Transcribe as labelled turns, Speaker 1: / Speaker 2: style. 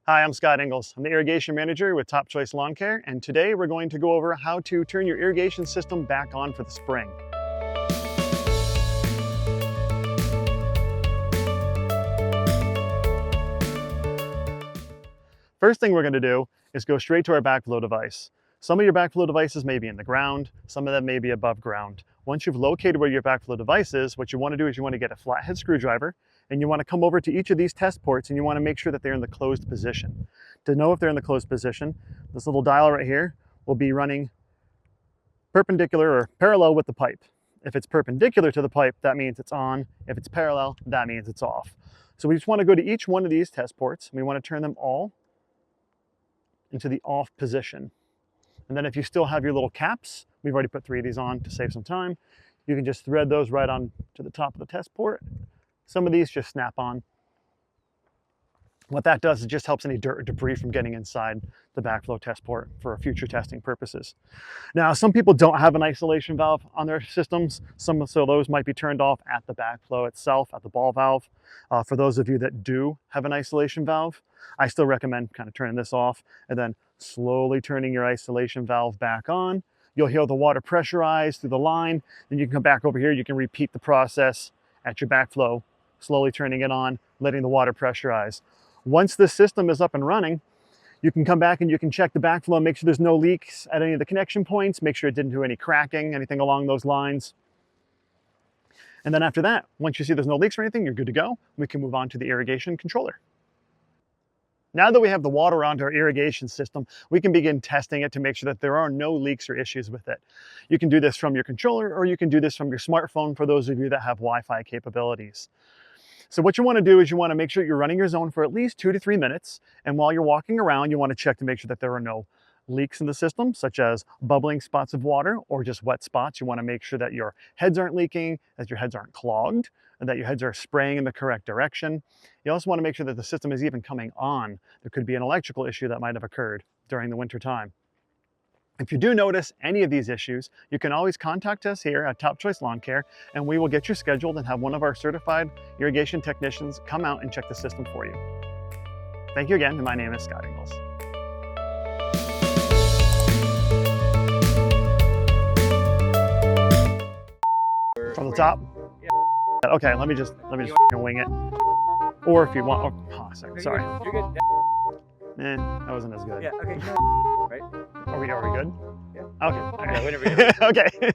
Speaker 1: Hi, I'm Scott Ingalls. I'm the Irrigation Manager with Top Choice Lawn Care, and today we're going to go over how to turn your irrigation system back on for the spring. First thing we're going to do is go straight to our backflow device. Some of your backflow devices may be in the ground, some of them may be above ground. Once you've located where your backflow device is, what you want to do is you want to get a flathead screwdriver and you want to come over to each of these test ports and you want to make sure that they're in the closed position. To know if they're in the closed position, this little dial right here will be running perpendicular or parallel with the pipe. If it's perpendicular to the pipe, that means it's on. If it's parallel, that means it's off. So we just want to go to each one of these test ports and we want to turn them all into the off position. And then if you still have your little caps, we've already put 3 of these on to save some time, you can just thread those right on to the top of the test port. Some of these just snap on. What that does is just helps any dirt or debris from getting inside the backflow test port for future testing purposes. Now, some people don't have an isolation valve on their systems, so those might be turned off at the backflow itself, at the ball valve. For those of you that do have an isolation valve, I still recommend kind of turning this off and then slowly turning your isolation valve back on. You'll hear the water pressurize through the line, then you can come back over here, you can repeat the process at your backflow, slowly turning it on, letting the water pressurize. Once this system is up and running, you can come back and you can check the backflow, make sure there's no leaks at any of the connection points, make sure it didn't do any cracking, anything along those lines. And then after that, once you see there's no leaks or anything, you're good to go. We can move on to the irrigation controller. Now that we have the water onto our irrigation system, we can begin testing it to make sure that there are no leaks or issues with it. You can do this from your controller or you can do this from your smartphone for those of you that have Wi-Fi capabilities. So what you want to do is you want to make sure you're running your zone for at least 2 to 3 minutes. And while you're walking around, you want to check to make sure that there are no leaks in the system, such as bubbling spots of water or just wet spots. You want to make sure that your heads aren't leaking, that your heads aren't clogged, and that your heads are spraying in the correct direction. You also want to make sure that the system is even coming on. There could be an electrical issue that might have occurred during the winter time. If you do notice any of these issues, you can always contact us here at Top Choice Lawn Care and we will get you scheduled and have one of our certified irrigation technicians come out and check the system for you. Thank you again, and my name is Scott Ingalls. From the top? Yeah. Okay, let me just wing it. Or if you want, oh, sorry.
Speaker 2: You're good.
Speaker 1: That wasn't as good.
Speaker 2: Yeah, okay. Right?
Speaker 1: Are we good?
Speaker 2: Yeah.
Speaker 1: Okay.
Speaker 2: Yeah, whenever you're ready.
Speaker 1: Okay.